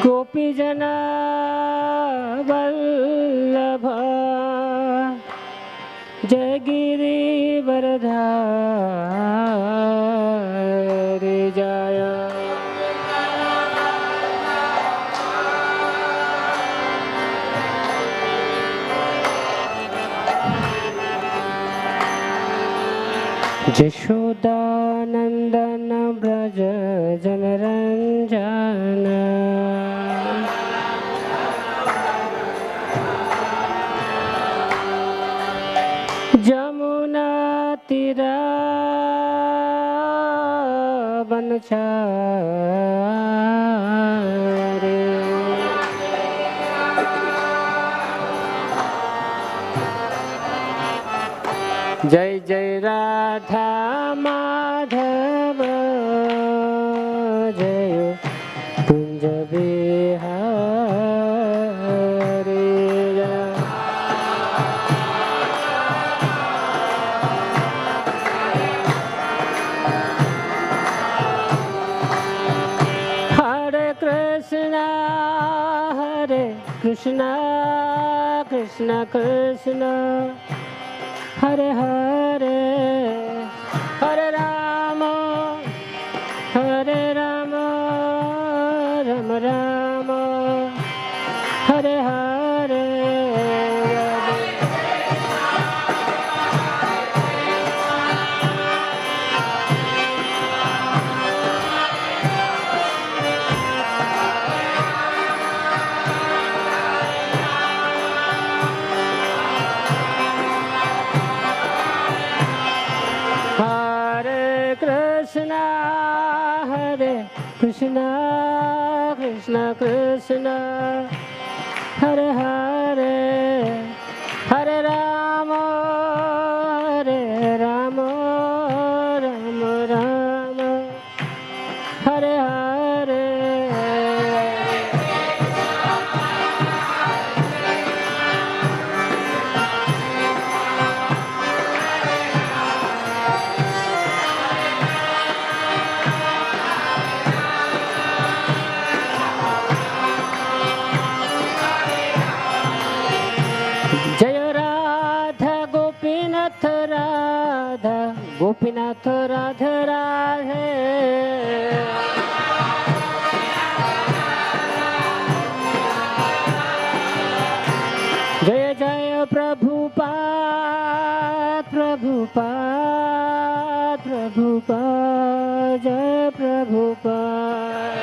गोपीजना वल्लभ जय गिरिवरधारी जय। यशोदानंदन ब्रज जनरंजन जमुना तीरा बनचारे जय जय राधा माधव जय कुंज बिहारी। हरे कृष्णा कृष्ण कृष्ण हरे हरे हरे राम राम राम हरे हरे। कृष्ण कृष्ण कृष्ण हरे हरे हरे राम राम राम हरे हरे। जय राधा गोपीनाथ राधा गोपीनाथ राधा राधे जय जय प्रभुपाद प्रभुपाद प्रभुपाद जय प्रभुपाद।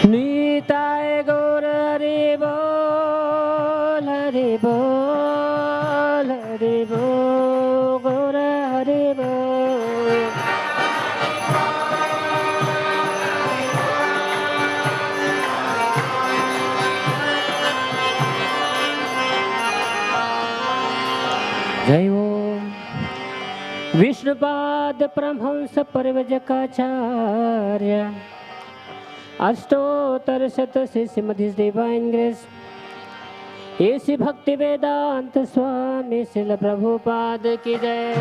नीताय गौर हरि बोल हरि बोल हरि बोल गौर हरि बोल। जय ओम विष्णुपाद परमहंस परिव्राजकाचार्य अष्टोत्तर शत श्रीमद् डिवाइन ग्रेस ऐसी भक्ति वेदांत स्वामी श्रील प्रभुपाद की जय।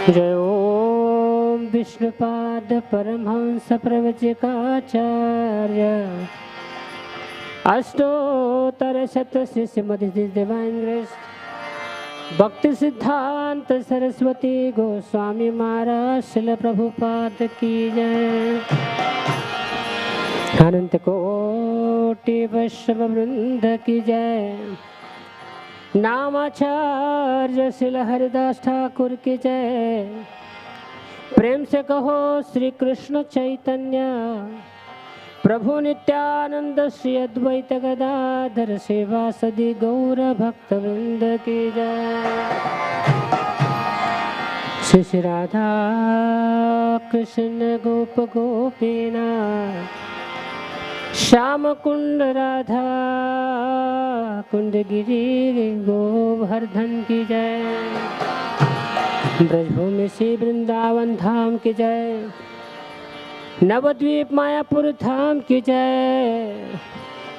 जय ओम विष्णुपाद परमहंस प्रवचकाचार्य अष्टोत्तर शत श्रीमद् डिवाइन ग्रेस भक्ति सिद्धांत सरस्वती गोस्वामी महाराज श्रील प्रभुपाद की जय। अनंत कोटि वैष्णव वृंद की जय। नामाचार्य श्रील हरिदास ठाकुर की जय। प्रेम से कहो श्री कृष्ण चैतन्य प्रभु नित्यानंद श्री अद्वैत गदाधर श्रीवासदि गौर भक्त वृंद की जय। श्री श्री राधा कृष्ण गोप गोपीनाथ श्याम कुंड राधा कुंड गिरी गोवर्धन की जय। ब्रजभूमि श्री वृंदावन धाम की जय। नवद्वीप मायापुर धाम की जय।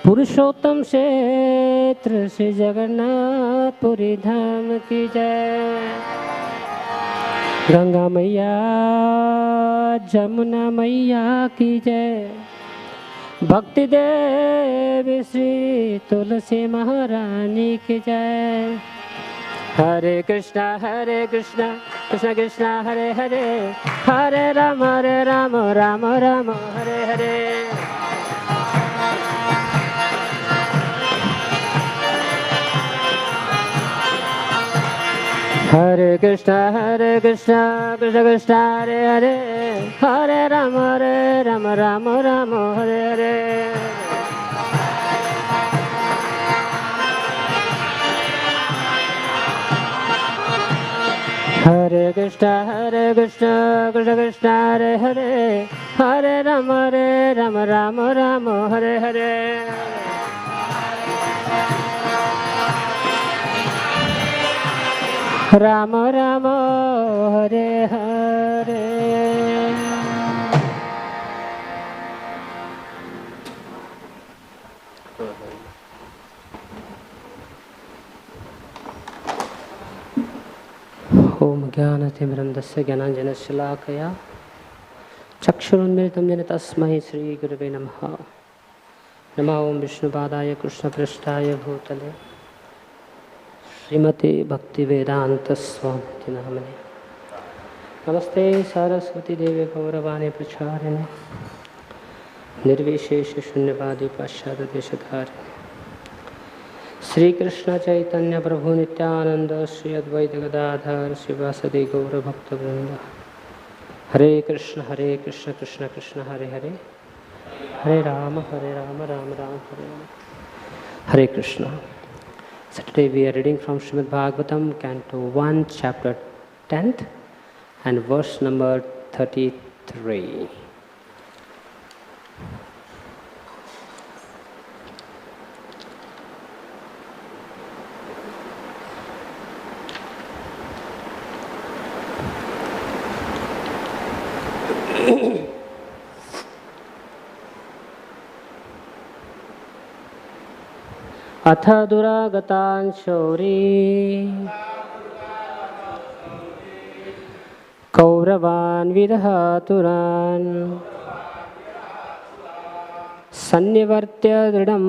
पुरुषोत्तम क्षेत्र श्री जगन्नाथपुरी धाम की जय। गंगा मैया जमुना मैया की जय। भक्ति देवी श्री तुलसी महारानी की जय। हरे कृष्णा कृष्ण कृष्ण हरे हरे, हरे राम राम राम हरे हरे। हरे कृष्णा कृष्ण कृष्ण हरे हरे, हरे राम राम हरे हरे। हरे कृष्णा कृष्ण कृष्ण हरे हरे, हरे राम राम हरे हरे। राम राम हरे हरे। ओम ज्ञानतिमिरन्दस्य ज्ञानाञ्जनशलाकया चक्षुरुन्मिलितं येन तस्मै श्रीगुरवे नमः। नमो ओं विष्णुपादाय कृष्णपृष्ठाय भूतले श्रीमते भक्तिवेदांत स्वामी नामिने। नमस्ते सरस्वती देवी गौरवाणी प्रचारिणे, निर्विशेष शून्यवादी पाश्चात्य देशधारिणे। श्री कृष्ण चैतन्य प्रभु नित्यानंद श्री अद्वैत गदाधर शिवासदि गौर भक्त वृंद। हरे कृष्ण कृष्ण कृष्ण हरे हरे, हरे राम राम राम हरे हरे। हरे Krishna. So today we are reading from Srimad Bhagavatam, Canto 1, Chapter 10th and verse number 33. अथ दुरागतान् शौरी कौरवान् विरहातुरान् सन्निवर्त्य दृढं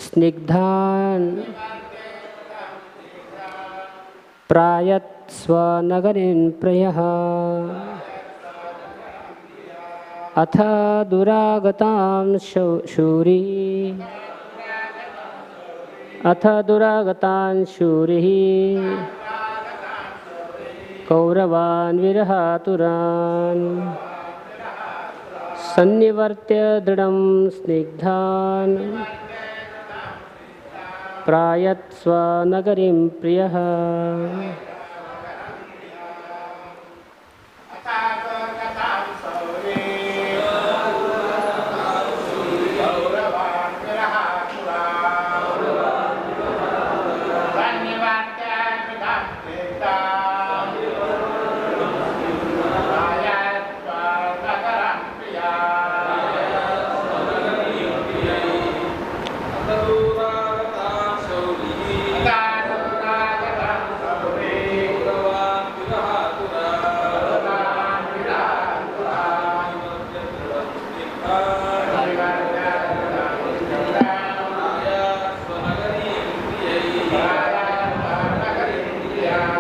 स्निग्धान् प्रायत्स्वनगरीं प्रयः। अथ दुरागतां शूरी अथ दुरागतान् शूरिः कौरवान् विरहातुरान् सन्निवर्त्य दृढं स्निग्धान् प्रायत्स्वनगरीं प्रियः।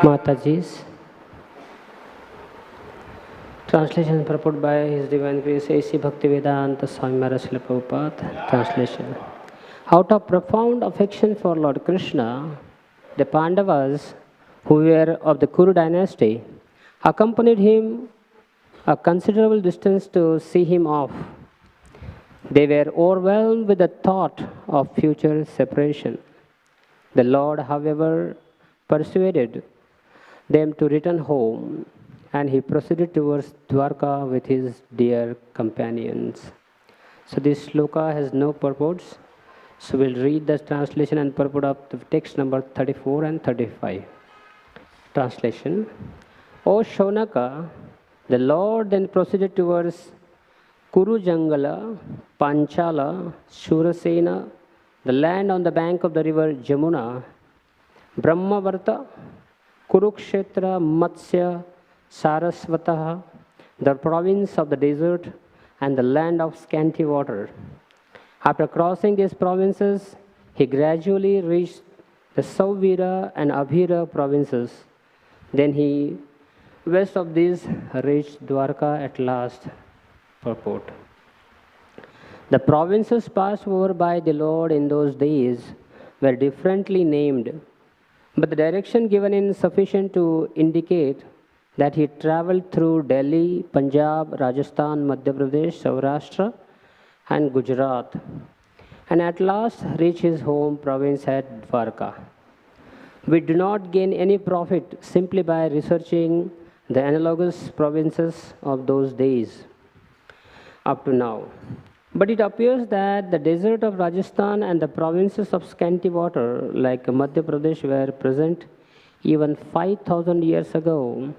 Mataji's translation purport by His Divine Grace A.C. Bhaktivedanta Swami Maharaj Srila Prabhupada. Translation. Out of profound affection for Lord Krishna, the Pandavas, who were of the Kuru dynasty, accompanied him a considerable distance to see him off. They were overwhelmed with the thought of future separation. The Lord, however, persuaded them to return home, and he proceeded towards Dwarka with his dear companions. So this sloka has no purports. So we'll read the translation and purport of the text number 34 and 35. Translation. O Shaunaka, the Lord then proceeded towards Kuru Jangala, Panchala, Shurasena, the land on the bank of the river Jamuna, Brahmavarta, Kurukshetra, Matsya, Sarasvata, the province of the desert, and the land of scanty water. After crossing these provinces, he gradually reached the Sauvira and Abhira provinces. Then he, west of these, reached Dwarka at last. Purport. The provinces passed over by the Lord in those days were differently named, but the direction given is sufficient to indicate that he traveled through Delhi, Punjab, Rajasthan, Madhya Pradesh, Saurashtra, and Gujarat, and at last reached his home province at Dwarka. We do not gain any profit simply by researching the analogous provinces of those days up to now. But it appears that the desert of Rajasthan and the provinces of scanty water like Madhya Pradesh were present even 5,000 years ago.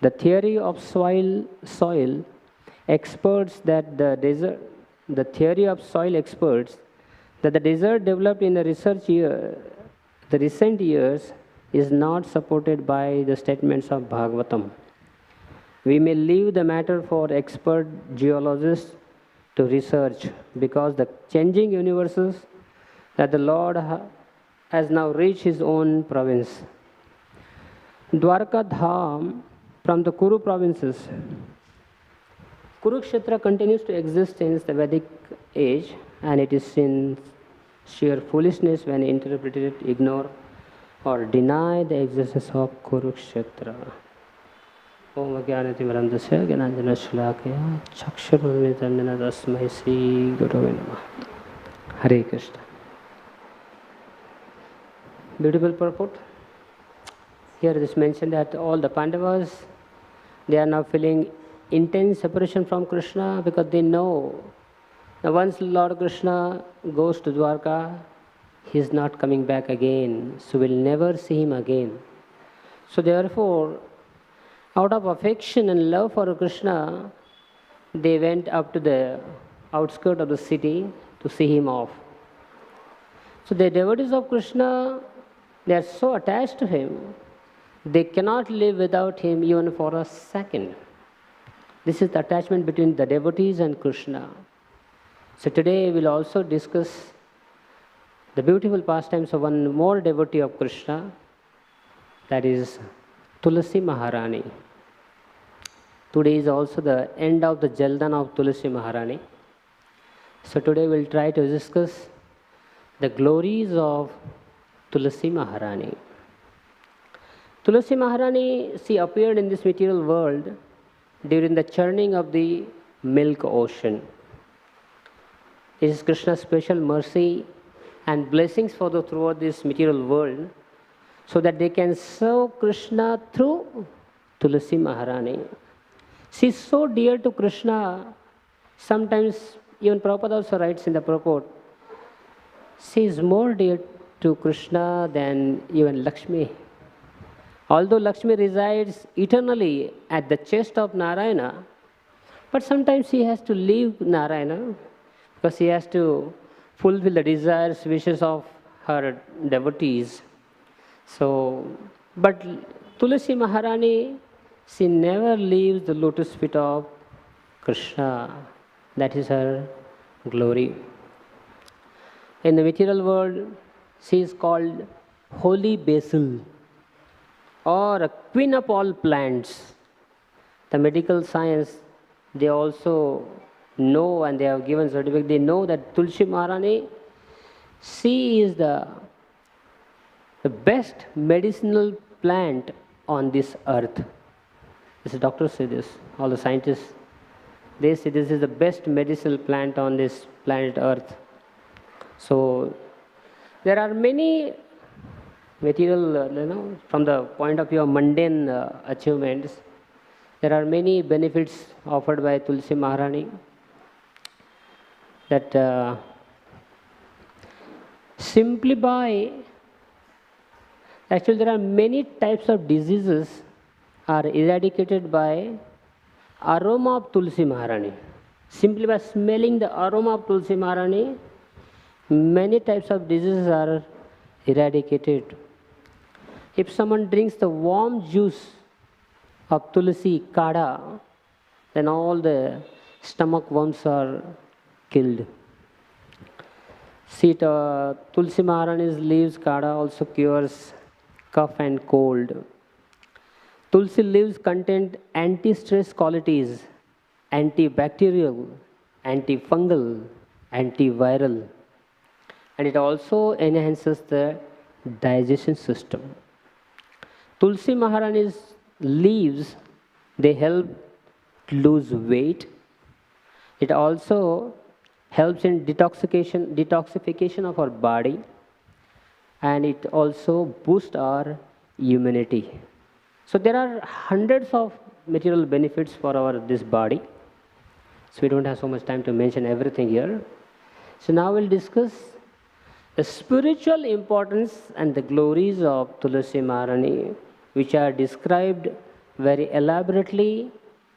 The theory of soil experts that the desert developed in the recent years is not supported by the statements of Bhagavatam. We may leave the matter for expert geologists to research, because the changing universes that the Lord has now reached his own province. Dwarka Dham from the Kuru provinces. Kurukshetra continues to exist since the Vedic age, and it is sin sheer foolishness when interpreted, ignore or deny the existence of Kurukshetra. Om Jnanatimirandasya Jnananjana Shalakaya Chakshurumritamena Tasmai Sri Gurave Namah. Hare Krishna. Beautiful purport. Here it is mentioned that all the Pandavas, they are now feeling intense separation from Krishna, because they know that once Lord Krishna goes to Dwarka, he is not coming back again. So we'll never see him again. So therefore, out of affection and love for Krishna, they went up to the outskirts of the city to see him off. So the devotees of Krishna, they are so attached to him, they cannot live without him even for a second. This is the attachment between the devotees and Krishna. So today we'll also discuss the beautiful pastimes of one more devotee of Krishna, that is Tulsi Maharani. Today is also the end of the Jaldan of Tulsi Maharani. So today we'll try to discuss the glories of Tulsi Maharani. Tulsi Maharani, she appeared in this material world during the churning of the milk ocean. It is Krishna's special mercy and blessings for the throughout this material world, so that they can serve Krishna through Tulsi Maharani. She is so dear to Krishna, sometimes even Prabhupada also writes in the purport, she is more dear to Krishna than even Lakshmi. Although Lakshmi resides eternally at the chest of Narayana, but sometimes she has to leave Narayana because she has to fulfill the desires, wishes of her devotees. So, but Tulsi Maharani, she never leaves the lotus feet of Krishna. That is her glory. In the material world, she is called Holy Basil, or a queen of all plants. The medical science, they also know, and they have given certificate, they know that Tulsi Maharani, she is the best medicinal plant on this earth. This doctors say this, all the scientists, they say this is the best medicinal plant on this planet earth. So there are many material, from the point of view of mundane achievements, there are many benefits offered by Tulsi Maharani. That simply by, actually there are many types of diseases are eradicated by aroma of Tulsi Maharani. Simply by smelling the aroma of Tulsi Maharani, many types of diseases are eradicated. If someone drinks the warm juice of Tulsi Kada, then all the stomach worms are killed. See, Tulsi Maharani's leaves Kada also cures cough and cold. Tulsi leaves contain anti-stress qualities, antibacterial, antifungal, antiviral, and it also enhances the digestion system. Tulsi Maharani's leaves, they help lose weight. It also helps in detoxification of our body, and it also boosts our immunity. So there are hundreds of material benefits for this body. So we don't have so much time to mention everything here. So now we'll discuss the spiritual importance and the glories of Tulsi Maharani, which are described very elaborately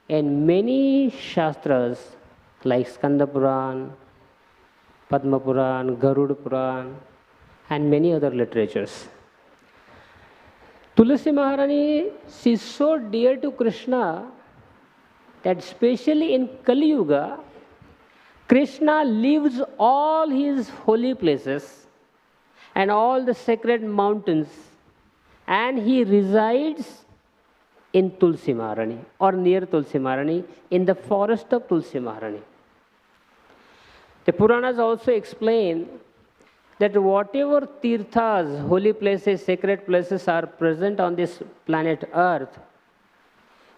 in many shastras like Skanda Puran, Padma Puran, Garuda Puran, and many other literatures. Tulsi Maharani, she is so dear to Krishna that especially in Kali Yuga, Krishna leaves all his holy places and all the sacred mountains, and he resides in Tulsi Maharani or near Tulsi Maharani in the forest of Tulsi Maharani. The Puranas also explain that whatever tirthas, holy places, sacred places are present on this planet Earth,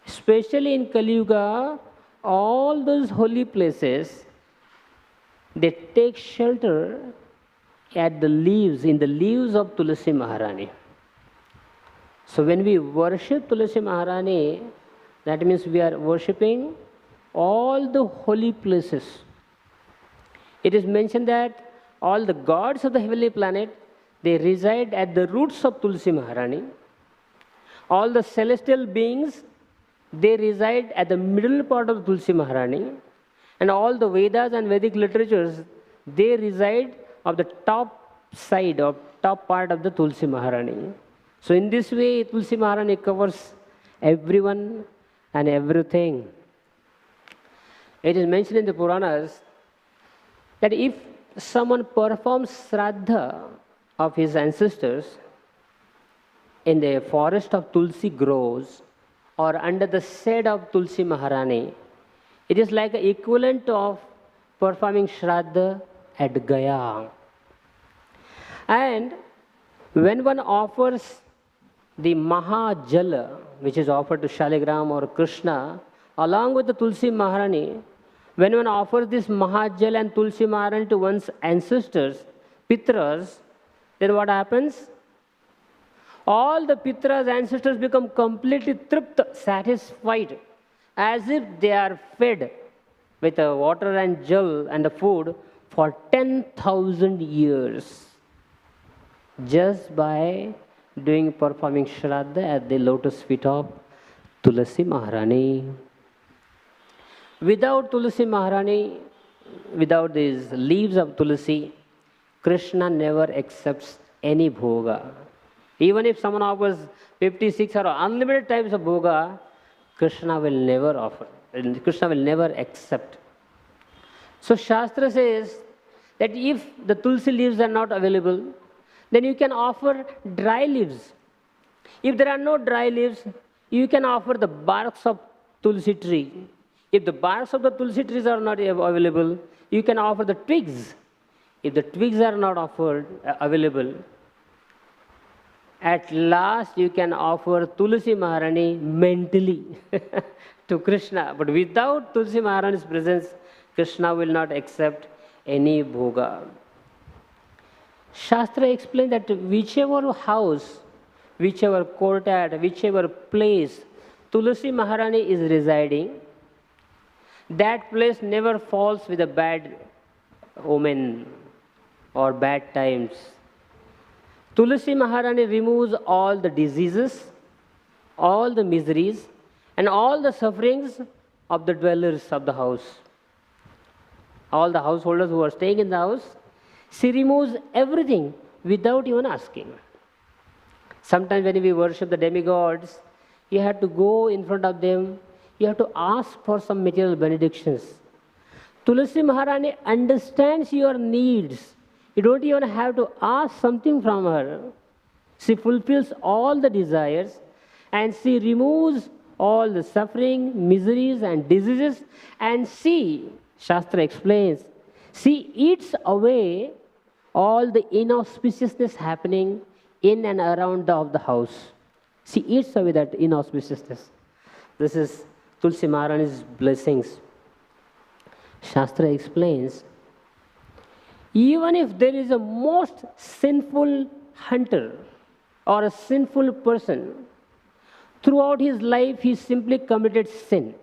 especially in Kali Yuga, all those holy places, they take shelter at the leaves, in the leaves of Tulsi Maharani. So when we worship Tulsi Maharani, that means we are worshipping all the holy places. It is mentioned that all the gods of the heavenly planet, they reside at the roots of Tulsi Maharani. All the celestial beings, they reside at the middle part of Tulsi Maharani. And all the Vedas and Vedic literatures, they reside on the top side or top part of the Tulsi Maharani. So in this way, Tulsi Maharani covers everyone and everything. It is mentioned in the Puranas that if someone performs Shraddha of his ancestors in the forest of Tulsi groves or under the shade of Tulsi Maharani, it is like an equivalent of performing Shraddha at Gaya. And when one offers the Mahajala, which is offered to Shaligram or Krishna, along with the Tulsi Maharani, when one offers this Mahajala and Tulsi Maharani to one's ancestors, Pitras, then what happens? All the Pitras, ancestors, become completely tripta, satisfied, as if they are fed with the water and jal and the food for 10,000 years, just by performing Shraddha at the lotus feet of Tulsi Maharani. Without Tulsi Maharani, without these leaves of Tulsi, Krishna never accepts any bhoga. Even if someone offers 56 or unlimited types of bhoga, Krishna will never offer, Krishna will never accept. So Shastra says that if the Tulsi leaves are not available, then you can offer dry leaves. If there are no dry leaves, you can offer the barks of Tulsi tree. If the barks of the Tulsi trees are not available, you can offer the twigs. If the twigs are not available, at last you can offer Tulsi Maharani mentally to Krishna. But without Tulsi Maharani's presence, Krishna will not accept any bhoga. Shastra explains that whichever house, whichever courtyard, whichever place Tulsi Maharani is residing, that place never falls with a bad omen or bad times. Tulsi Maharani removes all the diseases, all the miseries, and all the sufferings of the dwellers of the house. All the householders who are staying in the house, She removes everything without even asking. Sometimes when we worship the demigods, you have to go in front of them, you have to ask for some material benedictions. Tulsi Maharani understands your needs. You don't even have to ask something from her. She fulfills all the desires and she removes all the suffering, miseries and diseases, and she, Shastra explains, she eats away all the inauspiciousness happening in and around of the house. She eats away that inauspiciousness. This is Tulsi Maharani's blessings. Shastra explains, even if there is a most sinful hunter or a sinful person, throughout his life he simply committed sin.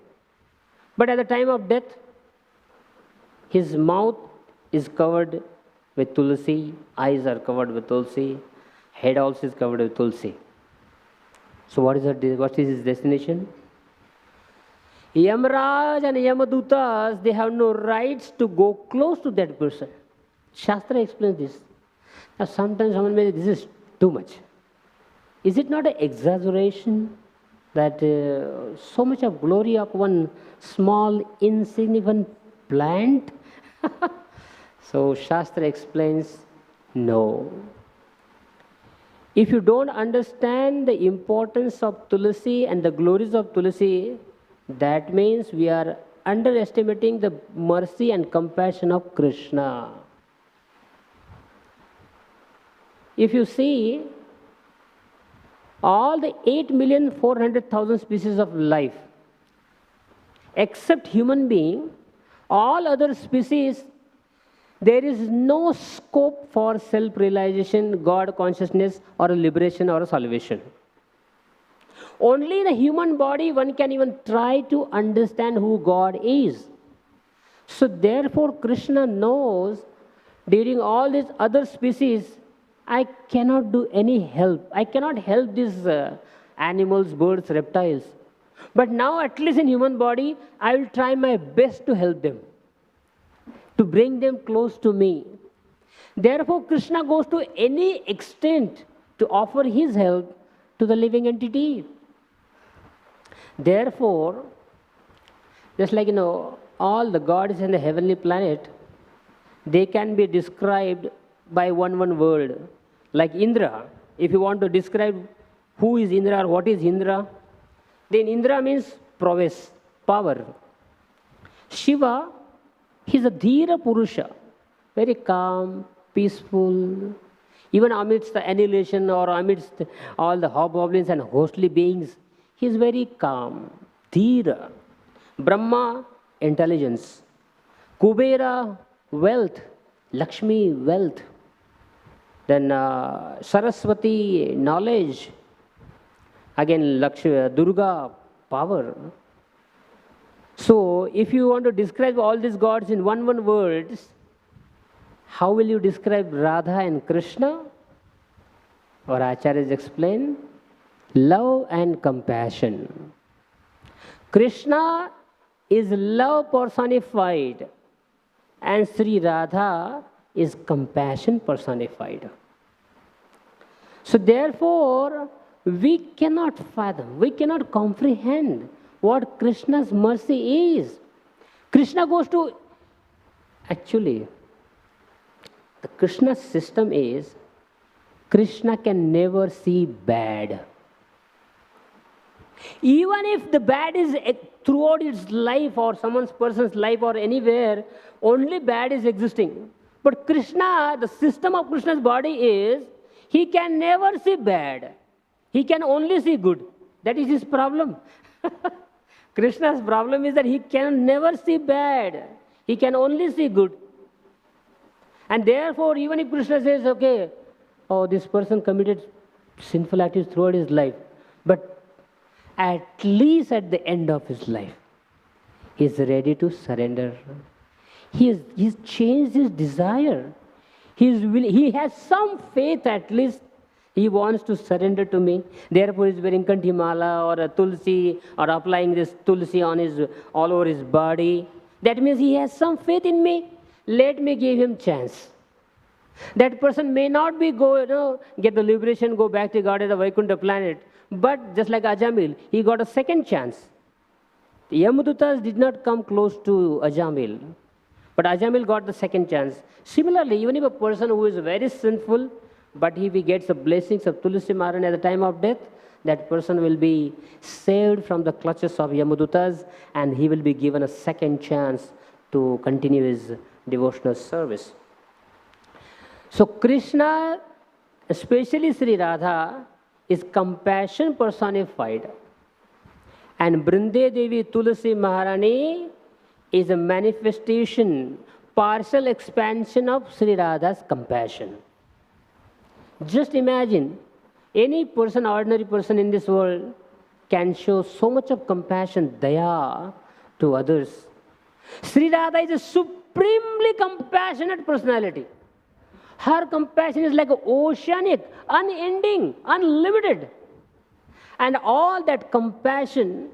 But at the time of death, his mouth is covered with Tulsi, eyes are covered with Tulsi, head also is covered with Tulsi. So what is his destination? Yamraj and Yamadutas, they have no rights to go close to that person. Shastra explains this. Now sometimes someone may say, this is too much. Is it not an exaggeration that so much of glory of one small insignificant plant? So Shastra explains, no. If you don't understand the importance of Tulsi and the glories of Tulsi, that means we are underestimating the mercy and compassion of Krishna. If you see, all the 8,400,000 species of life, except human being, all other species, there is no scope for self-realization, God consciousness, or a liberation or a salvation. Only in the human body one can even try to understand who God is. So therefore Krishna knows during all these other species, I cannot do any help. I cannot help these animals, birds, reptiles. But now at least in human body, I will try my best to help them, to bring them close to me. Therefore Krishna goes to any extent to offer his help to the living entity. Therefore, just like all the gods in the heavenly planet, they can be described by one word. Like Indra, if you want to describe who is Indra or what is Indra, then Indra means prowess, power. Shiva, he's a Dhira Purusha, very calm, peaceful. Even amidst the annihilation or amidst all the hobgoblins and ghostly beings, he is very calm, Dhira. Brahma, intelligence. Kubera, wealth. Lakshmi, wealth. Then Saraswati, knowledge. Again, Durga, power. So, if you want to describe all these gods in one word, how will you describe Radha and Krishna? Or Acharyas explain, love and compassion. Krishna is love personified and Sri Radha is compassion personified. So therefore, we cannot fathom, we cannot comprehend what Krishna's mercy is. Krishna goes to, actually, the Krishna system is, Krishna can never see bad. Even if the bad is throughout its life or person's life or anywhere, only bad is existing. But Krishna, the system of Krishna's body is, he can never see bad. He can only see good. That is his problem. Krishna's problem is that he can never see bad. He can only see good. And therefore, even if Krishna says, okay, oh, this person committed sinful activities throughout his life, but at least at the end of his life, he is ready to surrender. He's changed his desire. He has some faith at least. He wants to surrender to me. Therefore, he's wearing Kanthimala or a Tulsi or applying this Tulsi on all over his body. That means he has some faith in me. Let me give him chance. That person may not be get the liberation, go back to God at the Vaikuntha planet, but just like Ajamil, he got a second chance. The Yamadutas did not come close to Ajamil, but Ajamil got the second chance. Similarly, even if a person who is very sinful, but if he gets the blessings of Tulsi Maharani at the time of death, that person will be saved from the clutches of Yamadutas, and he will be given a second chance to continue his devotional service. So Krishna, especially Sri Radha, is compassion personified. And Brinde Devi Tulsi Maharani is a manifestation, partial expansion of Sri Radha's compassion. Just imagine, any person, ordinary person in this world can show so much of compassion, daya to others. Sri Radha is a supremely compassionate personality. Her compassion is like oceanic, unending, unlimited. And all that compassion,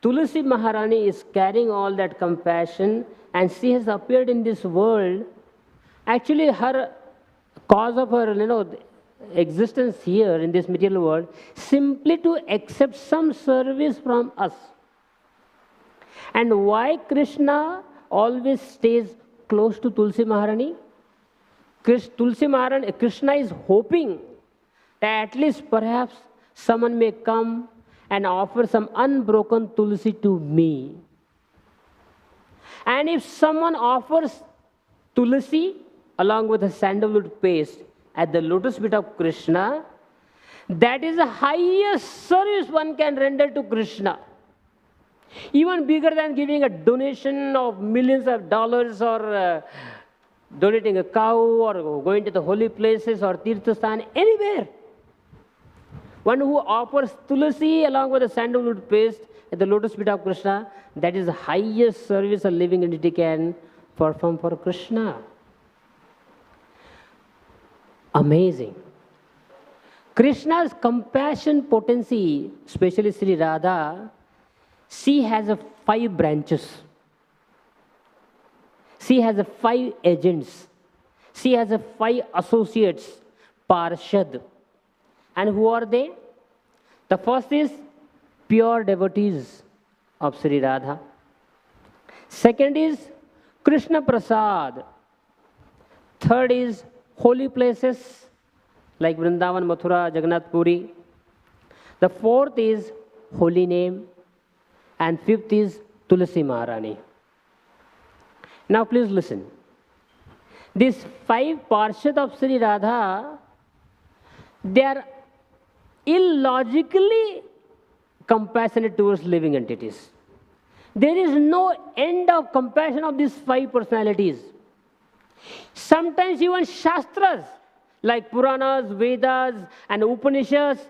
Tulsi Maharani is carrying all that compassion, and she has appeared in this world. Actually, her cause of her existence here in this material world, simply to accept some service from us. And why Krishna always stays close to Tulsi Maharani? Krishna is hoping that at least perhaps someone may come and offer some unbroken Tulsi to me. And if someone offers Tulsi along with a sandalwood paste at the lotus feet of Krishna, that is the highest service one can render to Krishna. Even bigger than giving a donation of millions of dollars, or donating a cow, or going to the holy places or Tirthasthan, anywhere. One who offers Tulsi along with the sandalwood paste at the lotus feet of Krishna, that is the highest service a living entity can perform for Krishna. Amazing. Krishna's compassion potency, especially Sri Radha, she has 5 branches. She has 5 agents. She has 5 associates, Parshad. And who are they? The first is pure devotees of Sri Radha. Second is Krishna Prasad. Third is holy places like Vrindavan, Mathura, Jagannath Puri. The fourth is holy name. And fifth is Tulsi Maharani. Now please listen. These 5 Parshad of Sri Radha, they are illogically compassionate towards living entities. There is no end of compassion of these 5 personalities. Sometimes even Shastras, like Puranas, Vedas, and Upanishads,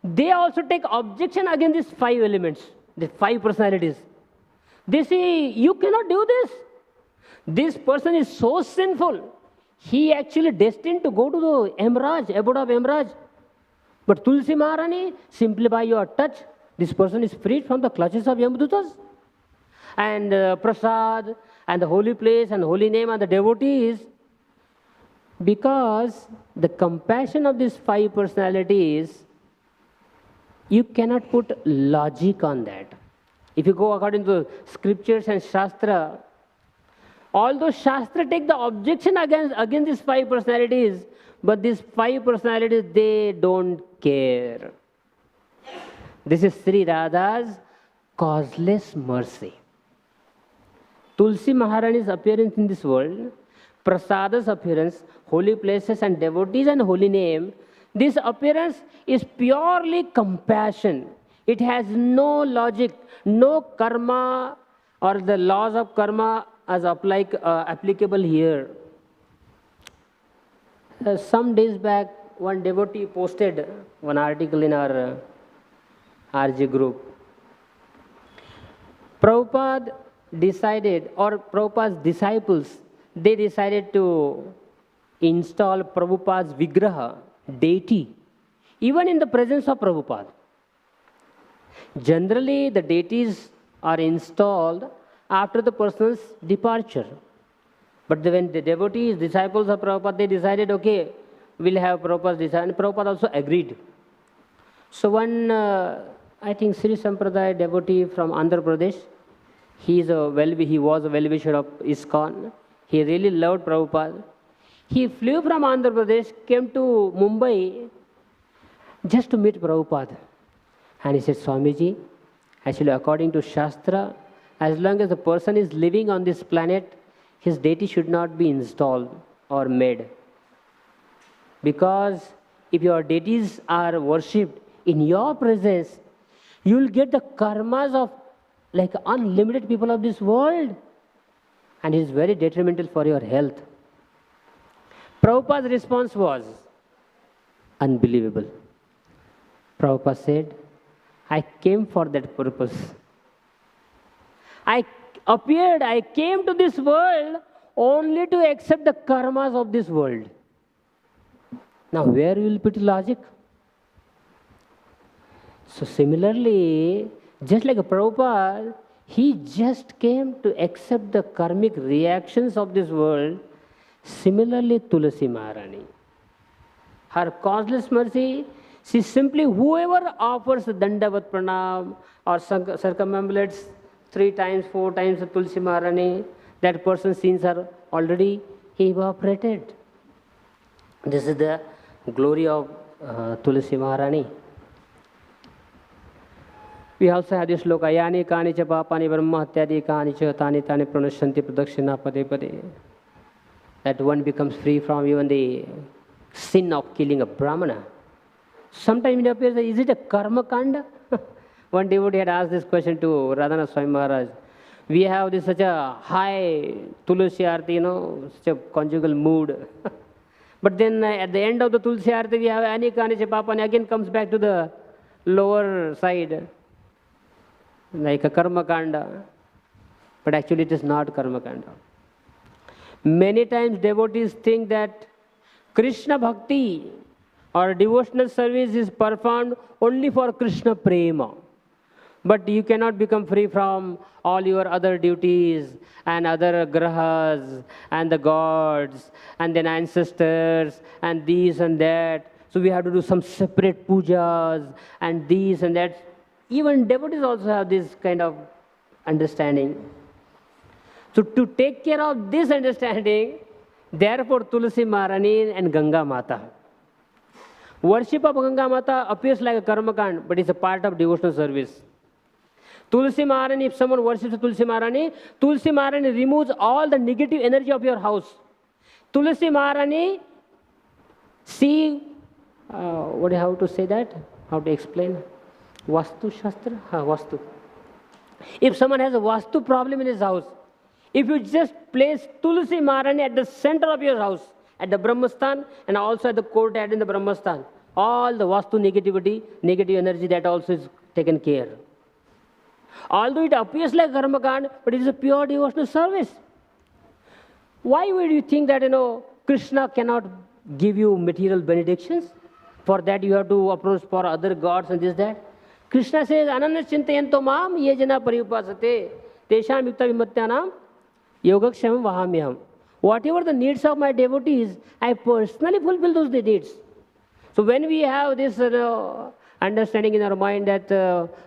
they also take objection against these 5 elements, the 5 personalities. They say, you cannot do this. This person is so sinful. He actually destined to go to the Emeraj, abode of Emeraj. But Tulsi Maharani, simply by your touch, this person is freed from the clutches of Yamadutas. And Prasad, and the holy place, and holy name, and the devotees. Because the compassion of these 5 personalities, you cannot put logic on that. If you go according to scriptures and Shastra, although Shastra take the objection against these 5 personalities, but these 5 personalities, they don't care. This is Sri Radha's causeless mercy. Tulsi Maharani's appearance in this world, Prasada's appearance, holy places and devotees and holy name, this appearance is purely compassion. It has no logic, no karma or the laws of karma as applicable here. Some days back, one devotee posted one article in our RG group. Prabhupada decided, or Prabhupada's disciples, they decided to install Prabhupada's Vigraha, deity, even in the presence of Prabhupada. Generally, the deities are installed after the person's departure. But when the devotees, disciples of Prabhupada, they decided, okay, we'll have Prabhupada's design. And Prabhupada also agreed. So one, I think Sri Sampradaya devotee from Andhra Pradesh, he was a well-wisher of ISKCON. He really loved Prabhupada. He flew from Andhra Pradesh, came to Mumbai just to meet Prabhupada. And he said, Swamiji, actually according to Shastra, as long as the person is living on this planet, his deity should not be installed or made. Because if your deities are worshipped in your presence, you will get the karmas of like unlimited people of this world. And it is very detrimental for your health. Prabhupada's response was unbelievable. Prabhupada said, I came for that purpose. I came to this world only to accept the karmas of this world. Now, where will put logic? So similarly, just like Prabhupada, he just came to accept the karmic reactions of this world. Similarly, Tulsi Maharani, her causeless mercy, she simply, whoever offers Dandavat Pranam or circumambulates 3 times, 4 times Tulsi Maharani, that person's sins are already evaporated. This is the glory of Tulsi Maharani. We also have this sloka, Yani kani cha papani brahma hatyadi kani cha tani tani pranashanti pradakshina pade pade. That one becomes free from even the sin of killing a brahmana. Sometimes it appears, is it a karma kanda? One devotee had asked this question to Radha Swami Maharaj. We have this such a high Tulsi Arti, such a conjugal mood. But then at the end of the Tulsi Arti, we have Ani Kani Cha Papani, again comes back to the lower side, like a karma kanda. But actually it is not karma kanda. Many times devotees think that Krishna Bhakti or devotional service is performed only for Krishna Prema. But you cannot become free from all your other duties and other grahas and the gods and then ancestors and this and that. So we have to do some separate pujas and this and that. Even devotees also have this kind of understanding. So to take care of this understanding, therefore Tulsi Maharani and Ganga Mata. Worship of Ganga Mata appears like a karma kand, but it's a part of devotional service. Tulsi Maharani, if someone worships Tulsi Maharani removes all the negative energy of your house. Tulsi Maharani, see, what do you have to say that? How to explain? Vastu Shastra? Vastu. If someone has a Vastu problem in his house, if you just place Tulsi Maharani at the center of your house, at the Brahmastan and also at the courtyard in the Brahmastan, all the Vastu negativity, negative energy, that also is taken care. Although it appears like karma kand, but it is a pure devotional service. Why would you think that, Krishna cannot give you material benedictions? For that you have to approach for other gods and this, that. Krishna says, Ananya Chintayanto Mam Ye Jana Pariyupasate Tesham Yukta Vimatyanam Yogakshamam Vahamyam. Whatever the needs of my devotees, I personally fulfill those needs. So when we have this understanding in our mind that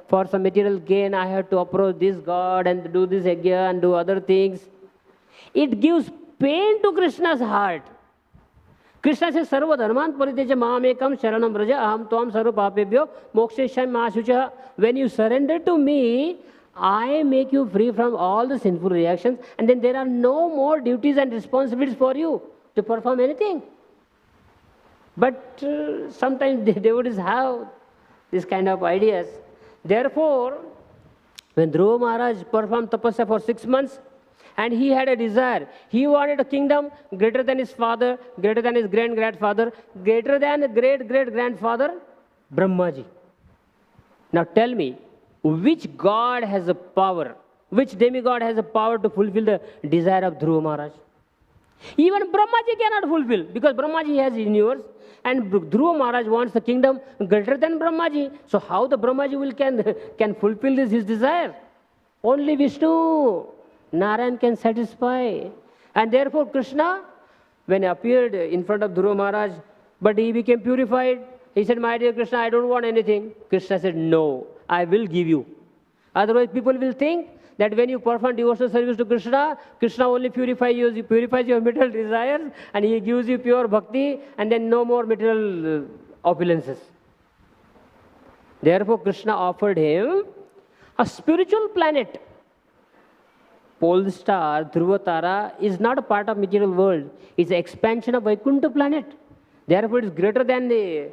for some material gain I have to approach this god and do this yajna and do other things, it gives pain to Krishna's heart. Krishna says, Sarva dharman pariteja mamekam sharanam braja aham tvam sarva papebhyo mokshesham ashucha. When you surrender to me, I make you free from all the sinful reactions, and then there are no more duties and responsibilities for you to perform anything. But sometimes the devotees have this kind of ideas. Therefore, when Dhruva Maharaj performed tapasya for 6 months, and he had a desire, he wanted a kingdom greater than his father, greater than his great-grandfather, greater than great-great-grandfather, Brahmaji. Now tell me, which god has a power, which demigod has a power to fulfill the desire of Dhruva Maharaj? Even Brahmaji cannot fulfill, because Brahmaji has universe, and Dhruva Maharaj wants the kingdom greater than Brahmaji. So how the Brahmaji can fulfill his desire? Only Vishnu, Narayan can satisfy. And therefore Krishna, when he appeared in front of Dhruva Maharaj, but he became purified. He said, my dear Krishna, I don't want anything. Krishna said, no, I will give you. Otherwise people will think that when you perform devotional service to Krishna, Krishna only purifies your material desires and he gives you pure bhakti and then no more material opulences. Therefore Krishna offered him a spiritual planet. Pole star Dhruva Tara is not a part of material world. It's an expansion of Vaikuntha planet. Therefore it is greater than the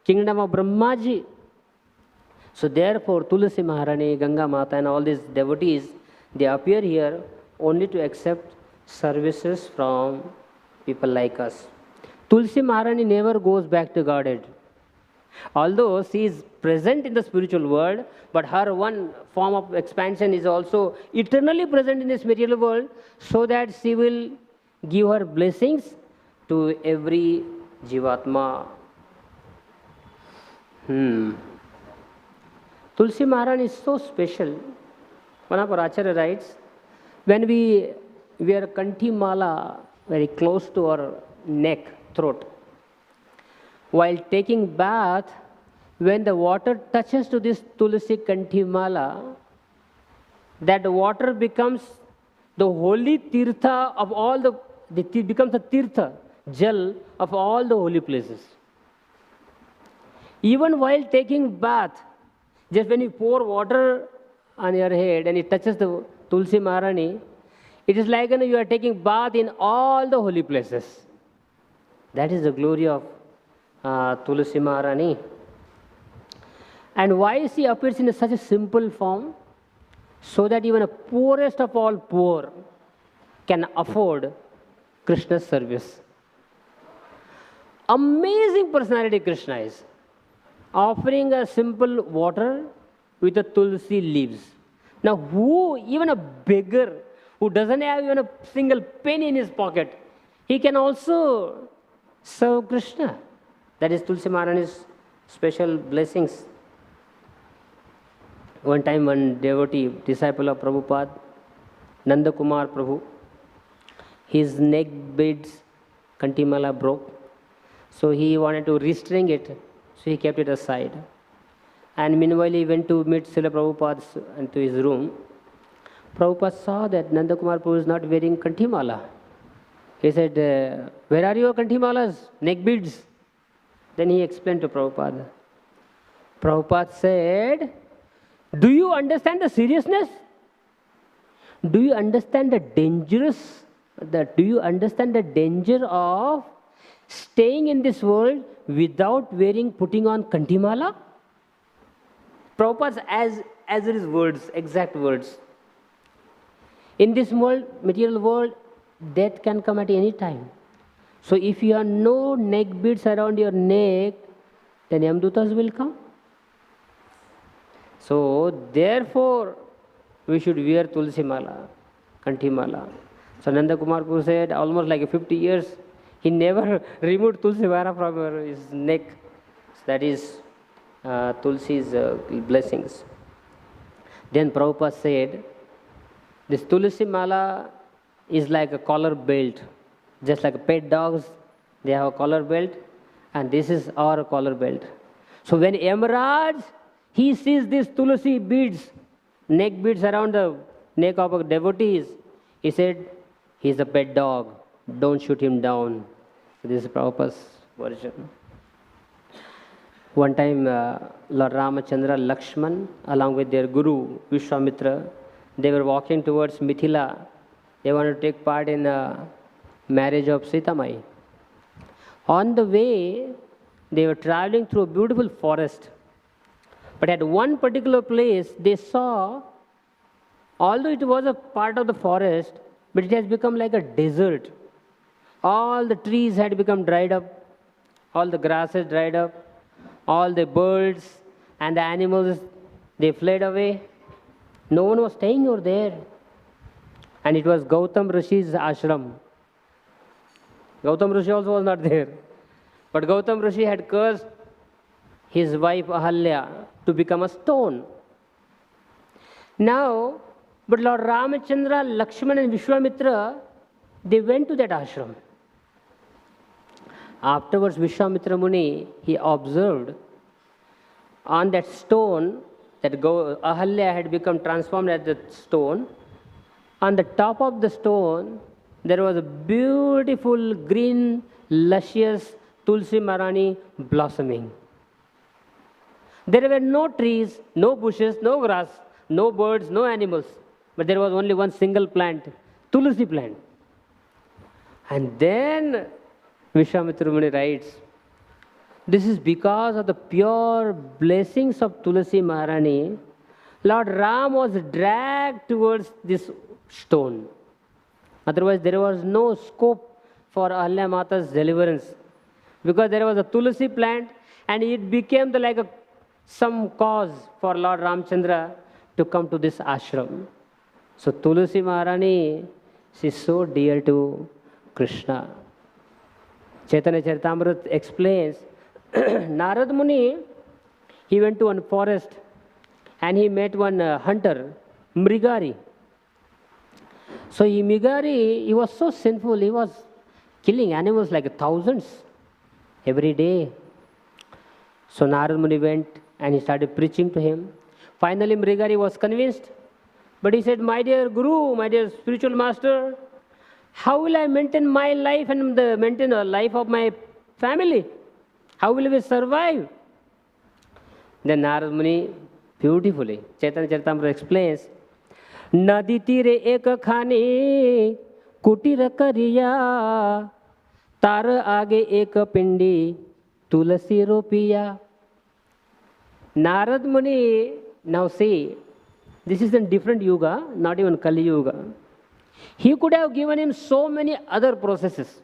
kingdom of Brahmaji. So therefore Tulsi Maharani, Ganga Mata and all these devotees, they appear here only to accept services from people like us. Tulsi Maharani never goes back to Godhead. Although she is present in the spiritual world, but her one form of expansion is also eternally present in this material world, so that she will give her blessings to every Jivatma. Tulsi Maharani is so special. One of our Acharya writes, when we wear Kanthi Mala very close to our neck, throat, while taking bath, when the water touches to this Tulsi Kanthi Mala, that water becomes the holy tirtha of all it becomes a tirtha, jal of all the holy places. Even while taking bath, just when you pour water on your head and it touches the Tulsi Maharani, it is like you are taking bath in all the holy places. That is the glory of Tulsi Maharani. And why she appears in such a simple form? So that even a poorest of all poor can afford Krishna's service. Amazing personality Krishna is. Offering a simple water with the tulsi leaves. Now even a beggar who doesn't have even a single penny in his pocket, he can also serve Krishna. That is Tulsi Maharani's special blessings. One time one devotee, disciple of Prabhupada, Nanda Kumar Prabhu, his neck beads, Kantimala broke. So he wanted to restring it, so he kept it aside. And meanwhile he went to meet Srila Prabhupada into his room. Prabhupada saw that Nanda Kumar Prabhu is not wearing Kantimala. He said, where are your Kantimalas, neck beads? Then he explained to Prabhupada. Prabhupada said, do you understand the seriousness? Do you understand the danger of staying in this world without putting on Kantimala? Prabhupada's as it is words, exact words. In this world, material world, death can come at any time. So if you have no neck beads around your neck, then Yamdutas will come. So therefore, we should wear Tulsi Mala, Kanthi Mala. So Nanda Kumar Prabhu said, almost like 50 years, he never removed Tulsi Mala from his neck. So that is Tulsi's blessings. Then Prabhupada said, this Tulsi Mala is like a collar belt. Just like pet dogs, they have a collar belt, and this is our collar belt. So when Yamaraj, he sees these Tulsi beads, neck beads around the neck of a devotee, he said, he's a pet dog, don't shoot him down. So this is Prabhupada's version. One time, Lord Ramachandra, Lakshman, along with their guru, Vishwamitra, they were walking towards Mithila. They wanted to take part in marriage of Sita Mai. On the way, they were traveling through a beautiful forest. But at one particular place, they saw, although it was a part of the forest, but it has become like a desert. All the trees had become dried up, all the grasses dried up, all the birds and the animals, they fled away. No one was staying over there. And it was Gautam Rishi's ashram. Gautam Rishi also was not there. But Gautam Rishi had cursed his wife Ahalya to become a stone. Now, but Lord Ramachandra, Lakshman and Vishwamitra, they went to that ashram. Afterwards, Vishwamitra Muni, he observed on that stone that Ahalya had become transformed as the stone. On the top of the stone, there was a beautiful green, luscious Tulsi Maharani blossoming. There were no trees, no bushes, no grass, no birds, no animals. But there was only one single plant, Tulsi plant. And then Vishwamitra Muni writes, this is because of the pure blessings of Tulsi Maharani, Lord Ram was dragged towards this stone. Otherwise, there was no scope for Ahalya Mata's deliverance. Because there was a Tulsi plant and it became some cause for Lord Ramchandra to come to this ashram. So Tulsi Maharani, she is so dear to Krishna. Chaitanya Charitamrita explains, Narad Muni, he went to one forest and he met one hunter, Mrigari. So Mrigari, he was so sinful, he was killing animals like thousands every day. So Narad Muni went and he started preaching to him. Finally Mrigari was convinced, but he said, my dear Guru, my dear spiritual master, how will I maintain my life and maintain the life of my family? How will we survive? Then Narad Muni beautifully, Chaitanya Charitamrita explains, Nadi tire ek khani kutir kariya, tar aage ek pindi tulasi ropiya. Narad Muni, now see, this is a different yuga, not even Kali Yuga. He could have given him so many other processes.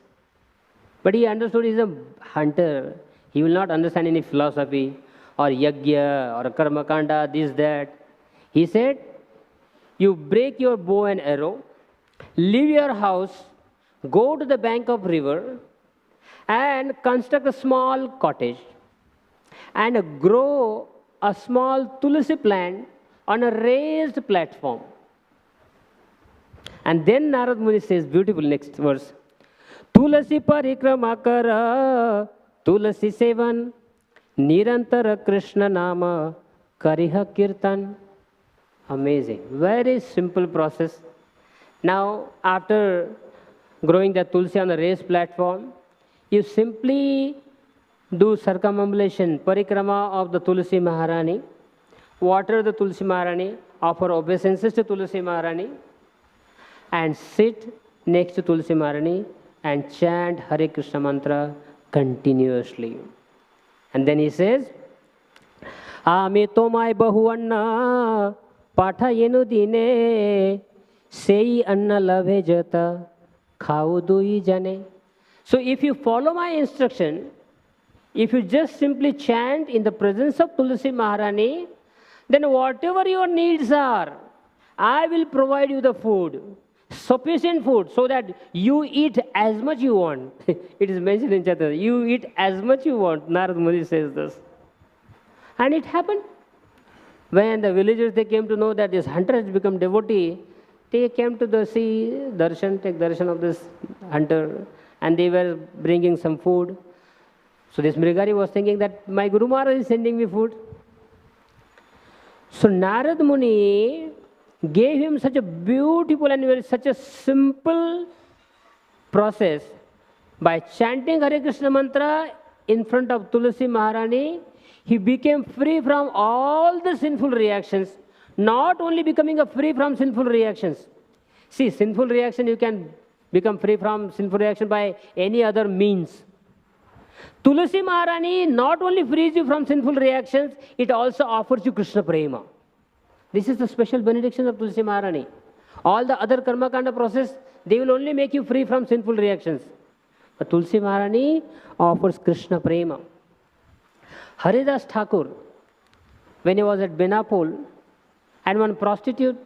But he understood he's a hunter. He will not understand any philosophy or yagya or karma kanda, this, that. He said, you break your bow and arrow, leave your house, go to the bank of river and construct a small cottage and grow a small tulsi plant on a raised platform. And then Narad Muni says, beautiful next verse, Tulasi parikrama kara, Tulasi sevan, nirantara Krishna nama, kariha kirtan. Amazing. Very simple process. Now, after growing the tulsi on a raised platform, you simply do circumambulation, parikrama of the Tulsi Maharani, water the Tulsi Maharani, offer obeisances to Tulsi Maharani, and sit next to Tulsi Maharani and chant Hare Krishna mantra continuously. And then he says, Ame tomai bahu anna patha yenu dine sei anna labhe jata khau dui jane. So if you follow my instruction, if you just simply chant in the presence of Tulsi Maharani, then whatever your needs are, I will provide you the food, sufficient food, so that you eat as much you want. It is mentioned in Chaitanya, you eat as much you want. Narad Muni says this. And it happened. When the villagers, they came to know that this hunter has become devotee, they came to the sea, take darshan of this hunter, and they were bringing some food. So this Mrigari was thinking that my Guru Maharaj is sending me food. So Narad Muni gave him such a beautiful and such a simple process. By chanting Hare Krishna mantra in front of Tulsi Maharani, he became free from all the sinful reactions. Not only becoming free from sinful reactions. See, sinful reaction, you can become free from sinful reaction by any other means. Tulsi Maharani not only frees you from sinful reactions, it also offers you Krishna Prema. This is the special benediction of Tulsi Maharani. All the other karma kanda process, they will only make you free from sinful reactions. But Tulsi Maharani offers Krishna Prema. Haridas Thakur, when he was at Benapol, and one prostitute,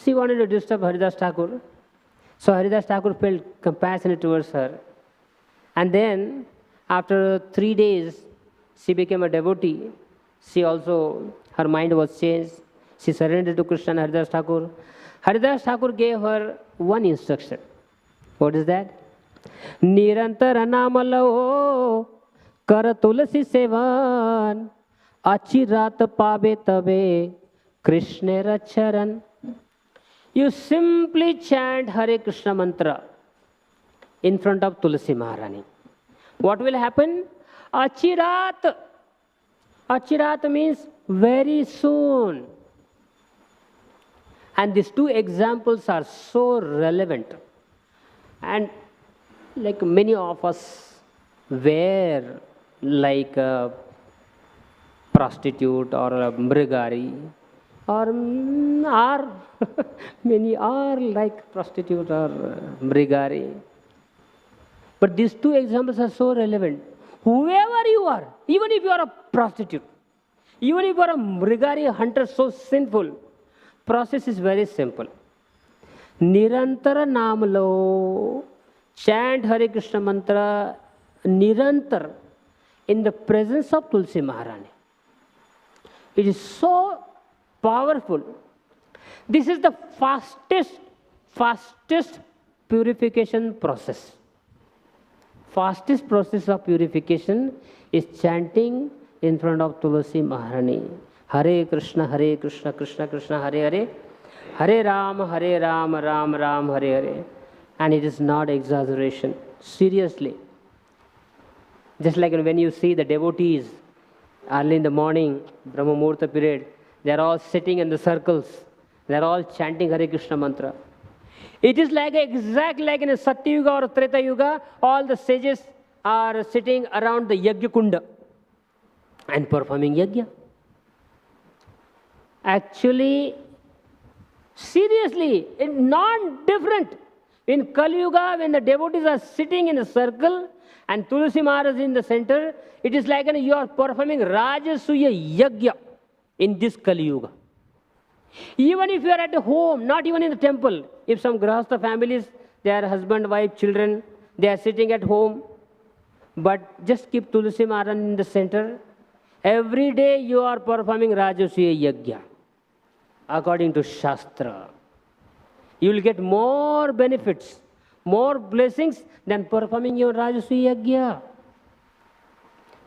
she wanted to disturb Haridas Thakur. So Haridas Thakur felt compassionate towards her. And then, after 3 days, she became a devotee. Her mind was changed. She surrendered to Krishna and Haridas Thakur. Haridas Thakur gave her one instruction. What is that? Nirantara namalo kar tulsi sevan achirat pabe tabe krishnera charan. You simply chant Hare Krishna mantra in front of Tulsi Maharani. What will happen? Achirat. Achirat means very soon. And these two examples are so relevant. And like many of us were like a prostitute or a mrigari, or are many are like prostitute or mrigari. But these two examples are so relevant. Whoever you are, even if you are a prostitute, even if you are a mrigari, a hunter, so sinful, process is very simple. Nirantara namalo, chant Hare Krishna mantra nirantar in the presence of Tulsi Maharani. It is so powerful. This is the fastest purification process. Fastest process of purification is chanting in front of Tulsi Maharani. Hare Krishna, Krishna Krishna, Hare Hare, Hare Rama, Ram Ram, Hare Hare. And it is not exaggeration. Seriously. Just like when you see the devotees early in the morning, Brahma Muhurta period, they are all sitting in the circles. They are all chanting Hare Krishna mantra. It is like exactly like in a Satya Yuga or Treta Yuga, all the sages are sitting around the Yajna Kunda and performing Yajna. Actually, seriously, it's not different. In Kali Yuga, when the devotees are sitting in a circle and Tulsi Maharaj is in the center, it is like you are performing Rajasuya Yajna in this Kali Yuga. Even if you are at home, not even in the temple, if some Grahastha families, they are husband, wife, children, they are sitting at home, but just keep Tulsi Maharaj in the center. Every day you are performing Rajasuya Yajna according to Shastra. You will get more benefits, more blessings than performing your Rajasuya Yajna.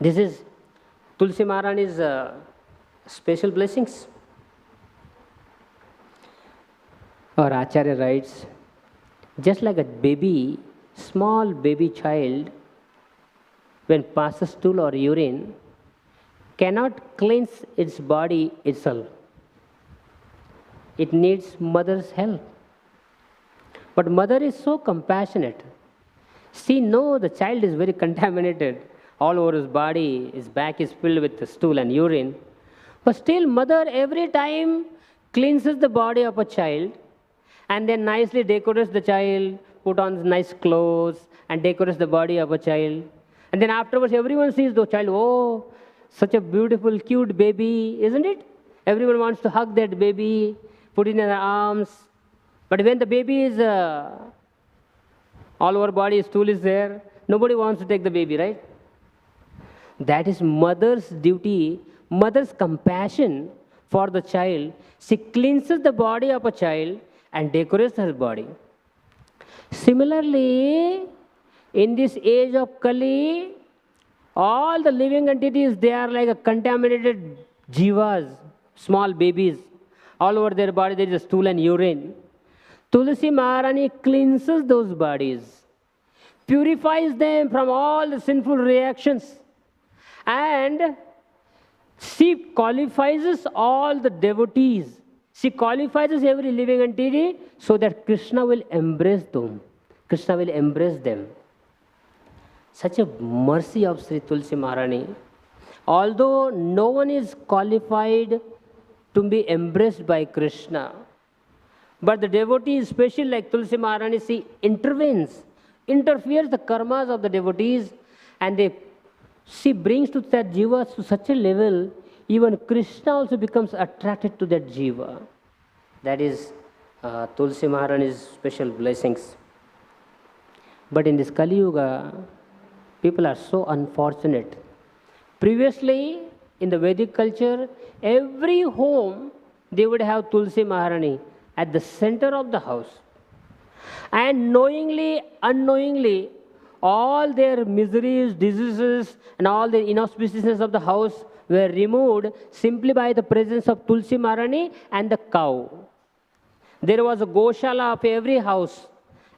This is Tulsi Maharani's special blessings. Or Acharya writes, just like a baby, small baby child, when passes stool or urine, cannot cleanse its body itself. It needs mother's help. But mother is so compassionate. She knows the child is very contaminated. All over his body, his back is filled with stool and urine. But still mother every time cleanses the body of a child and then nicely decorates the child, put on nice clothes and decorates the body of a child. And then afterwards everyone sees the child, oh, such a beautiful, cute baby, isn't it? Everyone wants to hug that baby, put it in their arms. But when the baby is, all over body, stool is there, nobody wants to take the baby, right? That is mother's duty, mother's compassion for the child. She cleanses the body of a child and decorates her body. Similarly, in this age of Kali, all the living entities, they are like a contaminated jivas, small babies. All over their body there is a stool and urine. Tulsi Maharani cleanses those bodies, purifies them from all the sinful reactions, and she qualifies all the devotees. She qualifies every living entity so that Krishna will embrace them. Krishna will embrace them. Such a mercy of Sri Tulsi Maharani. Although no one is qualified to be embraced by Krishna, but the devotee, especially like Tulsi Maharani, she interferes the karmas of the devotees, and she brings to that jiva to such a level, even Krishna also becomes attracted to that jiva. That is Tulsi Maharani's special blessings. But in this Kali Yuga, people are so unfortunate. Previously, in the Vedic culture, every home, they would have Tulsi Maharani at the center of the house. And knowingly, unknowingly, all their miseries, diseases, and all the inauspiciousness of the house were removed simply by the presence of Tulsi Maharani and the cow. There was a Goshala of every house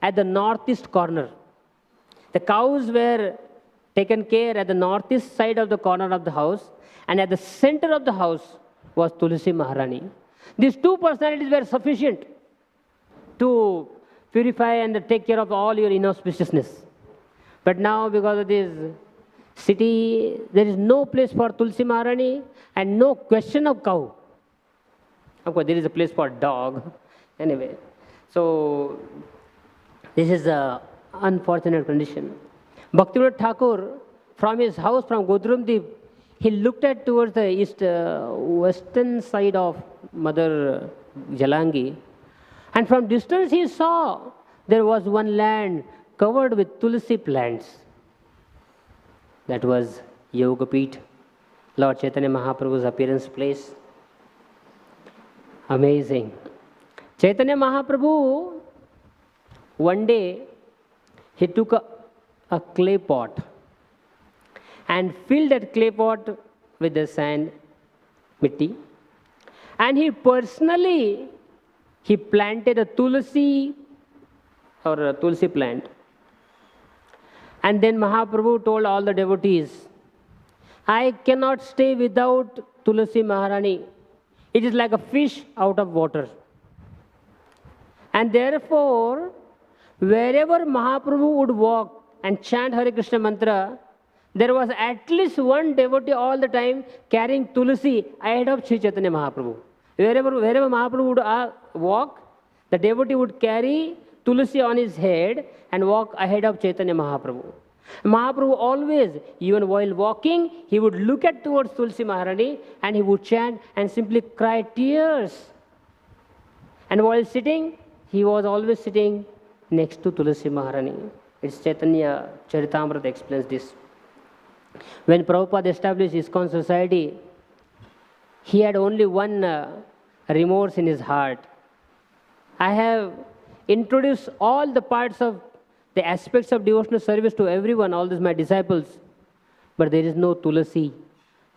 at the northeast corner. The cows were taken care at the northeast side of the corner of the house, and at the center of the house was Tulsi Maharani. These two personalities were sufficient to purify and take care of all your inauspiciousness. But now, because of this city, there is no place for Tulsi Maharani and no question of cow. Of course, there is a place for dog. Anyway, so this is a unfortunate condition. Bhaktivinoda Thakur, from his house from Godrumdeep, he looked at towards the east, western side of Mother Jalangi, and from distance he saw there was one land covered with tulsi plants. That was Yogapith, Lord Chaitanya Mahaprabhu's appearance place. Amazing. Chaitanya Mahaprabhu, one day, he took a clay pot and filled that clay pot with the sand, mitti, and he personally, he planted a tulsi or a tulsi plant. And then Mahaprabhu told all the devotees, I cannot stay without Tulsi Maharani. It is like a fish out of water. And therefore, wherever Mahaprabhu would walk and chant Hare Krishna mantra, there was at least one devotee all the time carrying Tulsi ahead of Sri Chaitanya Mahaprabhu. Wherever Mahaprabhu would walk, the devotee would carry Tulsi on his head and walk ahead of Chaitanya Mahaprabhu. Mahaprabhu always, even while walking, he would look at towards Tulsi Maharani and he would chant and simply cry tears. And while sitting, he was always sitting next to Tulsi Maharani. It's Chaitanya Charitamrita explains this. When Prabhupada established ISKCON society, he had only one remorse in his heart. I have introduced all the parts of the aspects of devotional service to everyone, all these my disciples, but there is no Tulsi.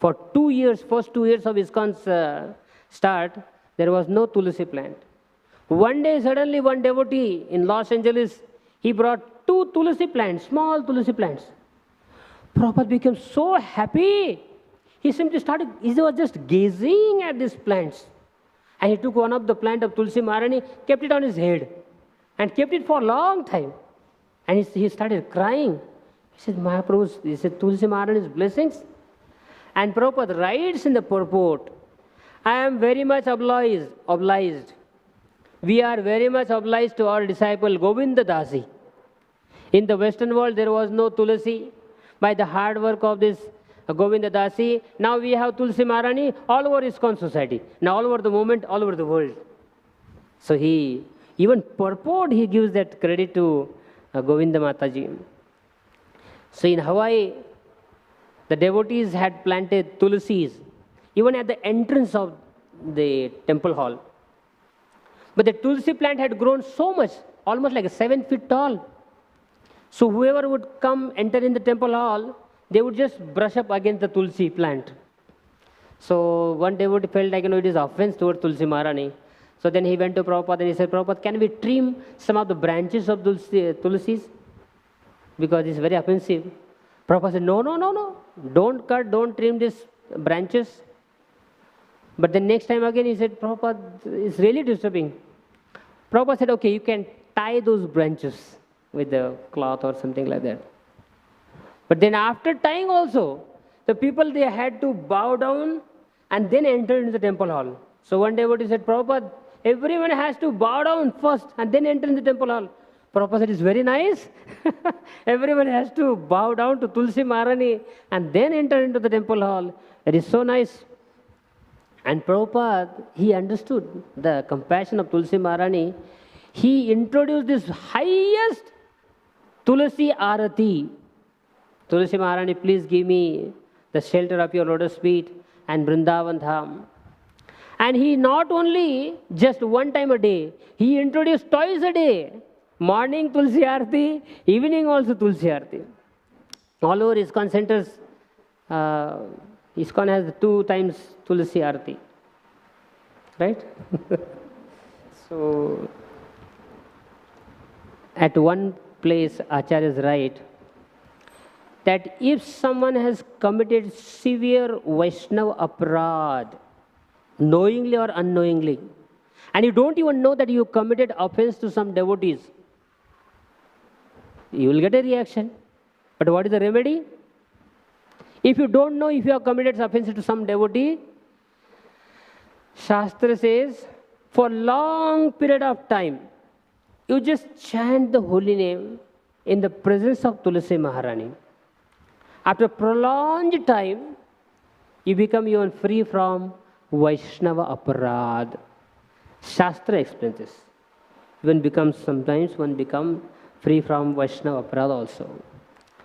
For 2 years, first 2 years of ISKCON's start, there was no Tulsi plant. One day, suddenly, one devotee in Los Angeles, he brought 2 Tulsi plants, small Tulsi plants. Prabhupada became so happy. He simply started, he was just gazing at these plants. And he took one of the plant of Tulsi Maharani, kept it on his head, and kept it for a long time. And he started crying. He said, Mahaprabhu, he said, Tulsi Maharani's blessings. And Prabhupada writes in the purport, I am very much obliged. We are very much obliged to our disciple Govinda Dasi. In the Western world, there was no Tulsi. By the hard work of this Govinda Dasi, now we have Tulsi Maharani all over ISKCON society, now all over the movement, all over the world. So he, even purport, he gives that credit to Govinda Mataji. So in Hawaii, the devotees had planted Tulsis, even at the entrance of the temple hall. But the Tulsi plant had grown so much, almost like 7 feet tall. So whoever would come, enter in the temple hall, they would just brush up against the Tulsi plant. So one devotee felt like, it is offense towards Tulsi Maharani. So then he went to Prabhupada and he said, Prabhupada, can we trim some of the branches of Tulsis? Because it's very offensive. Prabhupada said, no. Don't cut, don't trim these branches. But then next time again he said, Prabhupada, it's really disturbing. Prabhupada said, okay, you can tie those branches with the cloth or something like that. But then after tying also, the people, they had to bow down and then enter into the temple hall. So one devotee said, Prabhupada, everyone has to bow down first and then enter in the temple hall. Prabhupada said, it's very nice. Everyone has to bow down to Tulsi Maharani and then enter into the temple hall. It is so nice. And Prabhupada, he understood the compassion of Tulsi Maharani. He introduced this highest Tulsi Arati. Tulsi Maharani, please give me the shelter of your lotus feet and Vrindavan Dham. And he not only just one time a day, he introduced twice a day Morning Tulsi Aarti, evening also Tulsi Aarti. All over ISKCON centers, ISKCON has 2 times Tulsi Aarti. Right? So, at one place, Acharya is right that if someone has committed severe Vaishnava aparad, knowingly or unknowingly, and you don't even know that you committed offense to some devotees, you will get a reaction. But what is the remedy? If you don't know if you have committed offense to some devotee, Shastra says, for long period of time, you just chant the holy name in the presence of Tulsi Maharani. After prolonged time, you become even free from Vaishnava aparad. Shastra explains this. Sometimes one becomes free from Vaishnava aparad also.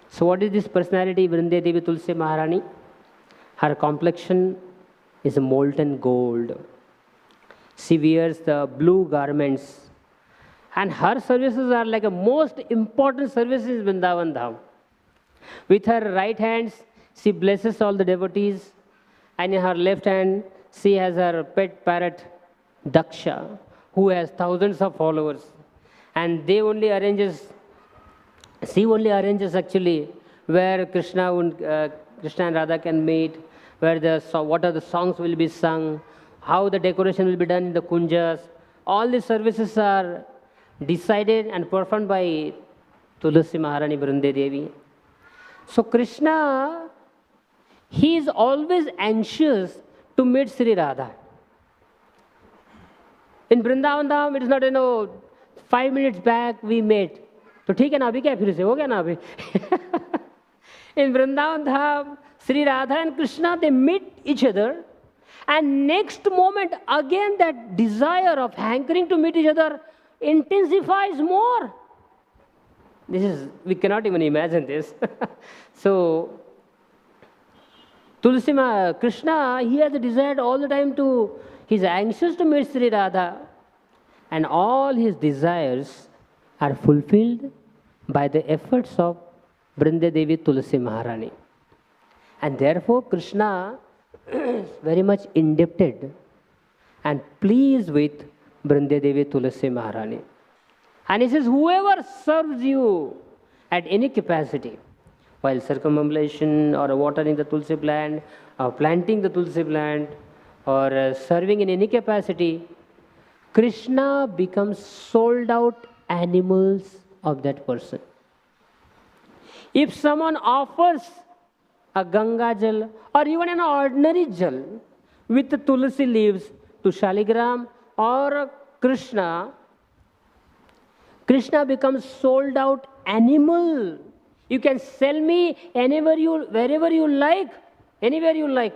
So what is this personality, Vrinde Devi Tulsi Maharani? Her complexion is molten gold. She wears the blue garments. And her services are like a most important services in Vrindavan Dham. With her right hand, she blesses all the devotees. And in her left hand, she has her pet parrot, Daksha, who has thousands of followers. And she only arranges actually where Krishna and Radha can meet, where what are the songs will be sung, how the decoration will be done in the kunjas. All these services are decided and performed by Tulsi Maharani Vrinde Devi. So Krishna, he is always anxious to meet Sri Radha. In Vrindavan Dham, it is not, 5 minutes back we met. तो ठीक है ना, अभी क्या फिर से हो गया ना अभी. In Vrindavan Dham, Sri Radha and Krishna, they meet each other, and next moment again that desire of hankering to meet each other intensifies more. We cannot even imagine this. So, Krishna, he has a desire all the time he's anxious to meet Sri Radha, and all his desires are fulfilled by the efforts of Vrinde Devi Tulsi Maharani. And therefore, Krishna is very much indebted and pleased with Vrinde Devi Tulsi Maharani. And he says, whoever serves you at any capacity, while circumambulation or watering the Tulsi plant, or planting the Tulsi plant, or serving in any capacity, Krishna becomes sold out animals of that person. If someone offers a Ganga Jal or even an ordinary Jal with the Tulsi leaves to Shaligram or Krishna, Krishna becomes sold out animal. You can sell me wherever you like, anywhere you like.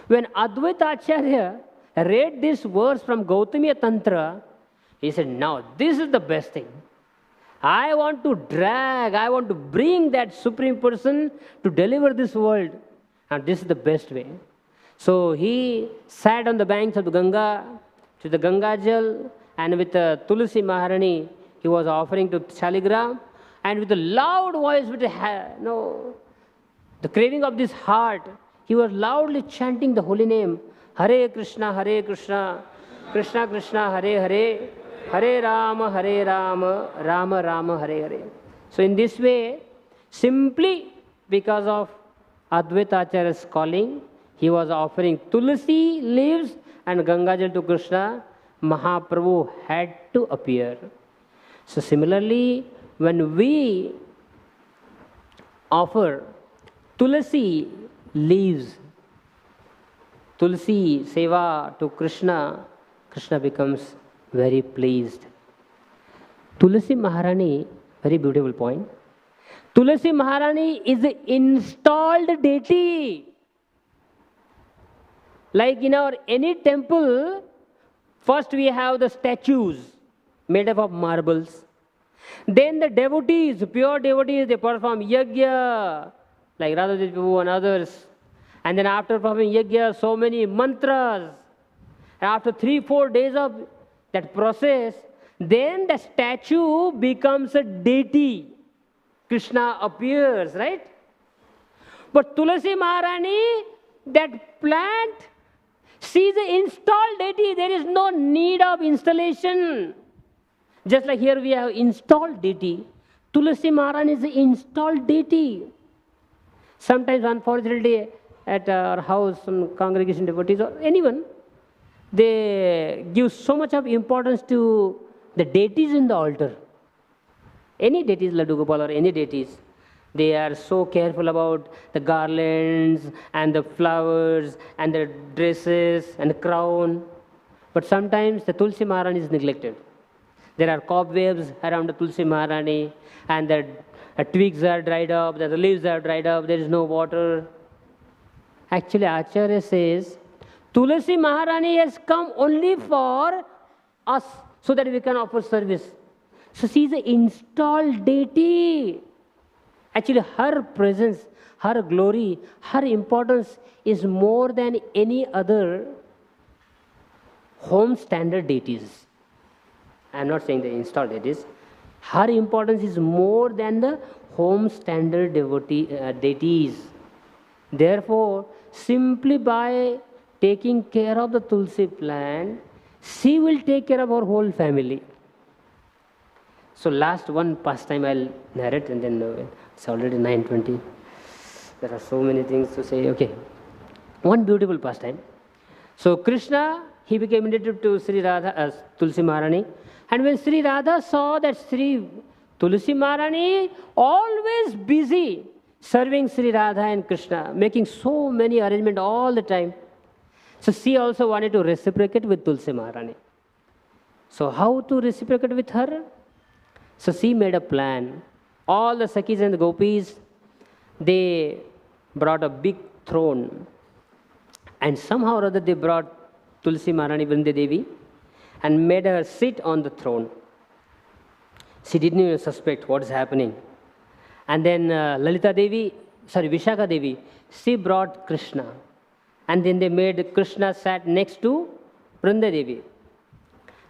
When Advaita Acharya read this verse from Gautamiya Tantra, he said, now this is the best thing. I want to bring that Supreme Person to deliver this world. And this is the best way. So he sat on the banks of the Ganga, to the Ganga Jal, and with Tulsi Maharani, he was offering to Shaligram, and with a loud voice, with the craving of this heart, he was loudly chanting the holy name, Hare Krishna, Krishna Krishna, Hare Hare, Hare Rama, Rama Rama, Hare Hare. So in this way, simply because of Advaita Acharya's calling, he was offering Tulsi leaves and Gangajal to Krishna. Mahaprabhu had to appear. So similarly, when we offer Tulsi leaves, Tulsi seva to Krishna, Krishna becomes very pleased. Tulsi Maharani, very beautiful point. Tulsi Maharani is the installed deity. Like in any temple, first we have the statues made up of marbles. Then the devotees, pure devotees, they perform yajna, like Radha Prabhu and others. And then after performing yajna, so many mantras. And after 3-4 days of that process, then the statue becomes a deity. Krishna appears, right? But Tulsi Maharani, that plant, she is an installed deity. There is no need of installation. Just like here we have installed deity. Tulsi Maharani is an installed deity. Sometimes, unfortunately, at our house, some congregation devotees or anyone, they give so much of importance to the deities in the altar. Any deities, Laddu Gopal or any deities, they are so careful about the garlands and the flowers and the dresses and the crown. But sometimes the Tulsi Maharani is neglected. There are cobwebs around the Tulsi Maharani, and the twigs are dried up, the leaves are dried up, there is no water. Actually, Acharya says, Tulsi Maharani has come only for us, so that we can offer service. So she is an installed deity. Actually, her presence, her glory, her importance is more than any other home standard deities. I am not saying the installed deities. Her importance is more than the home standard deities. Therefore, simply by taking care of the Tulsi plant, she will take care of her whole family. So last one pastime I'll narrate, and then it's already 9:20. There are so many things to say. Okay, one beautiful pastime. So Krishna, he became related to Sri Radha as Tulsi Maharani. And when Sri Radha saw that Sri Tulsi Maharani always busy serving Sri Radha and Krishna, making so many arrangements all the time, so she also wanted to reciprocate with Tulsi Maharani. So how to reciprocate with her? So she made a plan. All the Sakhis and the Gopis, they brought a big throne. And somehow or other they brought Tulsi Maharani Vrinde Devi and made her sit on the throne. She didn't even suspect what is happening. And then Vishaka Devi, she brought Krishna. And then they made Krishna sat next to Vrinde Devi.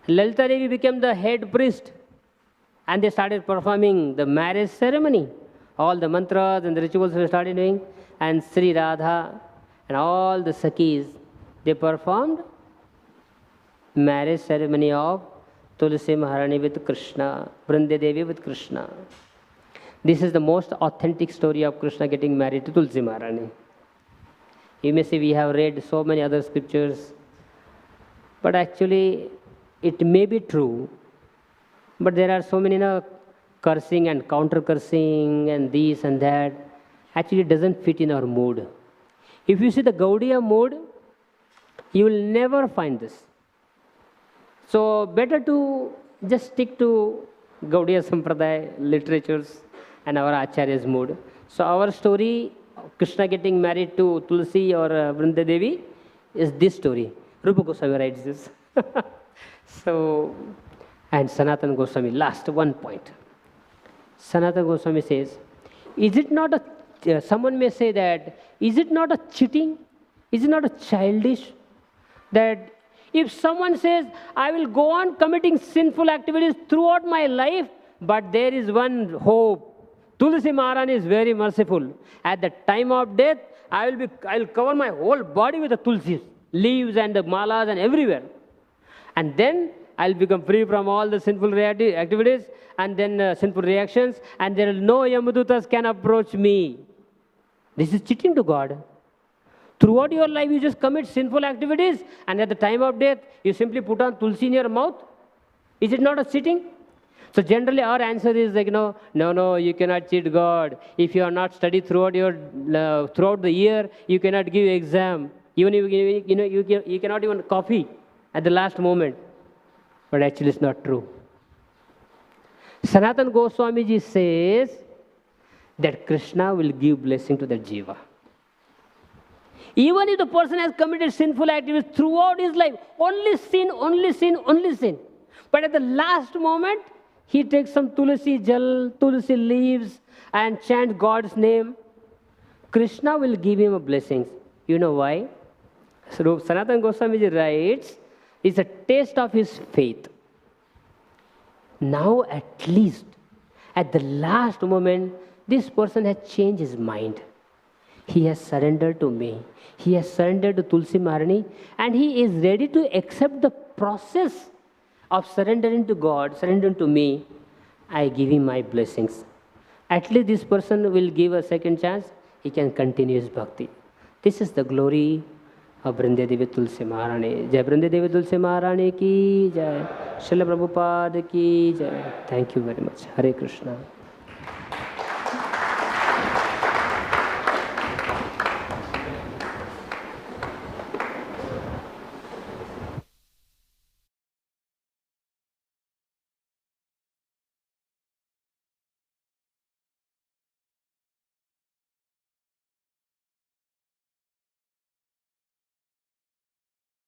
Lalita Devi became the head priest. And they started performing the marriage ceremony. All the mantras and the rituals they started doing. And Sri Radha and all the Sakhis, they performed marriage ceremony of Tulsi Maharani with Krishna, Vrinde Devi with Krishna. This is the most authentic story of Krishna getting married to Tulsi Maharani. You may say we have read so many other scriptures, but actually it may be true, but there are so many cursing and counter cursing and this and that. Actually it doesn't fit in our mood. If you see the Gaudiya mood, you will never find this. So better to just stick to Gaudiya Sampradaya literatures and our Acharya's mood. So our story, Krishna getting married to Tulsi or Vrinde Devi, is this story. Rupa Goswami writes this. So, and Sanatana Goswami, last one point. Sanatana Goswami says, is it not a, someone may say that, is it not a cheating? Is it not a childish? That if someone says, I will go on committing sinful activities throughout my life, but there is one hope. Tulsi Maharani is very merciful. At the time of death, I will cover my whole body with the tulsis, leaves and the malas and everywhere. And then I'll become free from all the sinful activities and then sinful reactions, and there will no Yamadutas can approach me. This is cheating to God. Throughout your life, you just commit sinful activities, and at the time of death, you simply put on tulsi in your mouth. Is it not a cheating? So generally our answer is like, no, you cannot cheat God. If you are not studied throughout the year, you cannot give exam. Even if you cannot even copy at the last moment. But actually it's not true. Sanatana Goswami ji says that Krishna will give blessing to the jiva. Even if the person has committed sinful activities throughout his life, only sin, only sin, only sin. But at the last moment, he takes some tulsi jal, tulsi leaves, and chants God's name. Krishna will give him a blessing. You know why? So Sanatana Goswami ji writes, it's a taste of his faith. Now at least, at the last moment, this person has changed his mind. He has surrendered to me. He has surrendered to Tulsi Maharani, and he is ready to accept the process of surrendering to God, surrendering to me. I give him my blessings. At least this person will give a second chance. He can continue his bhakti. This is the glory of Brinde Devi Tulsi Maharani. Jai Brinde Devi Tulsi Maharani ki jai. Srila Prabhupada ki jai. Thank you very much. Hare Krishna.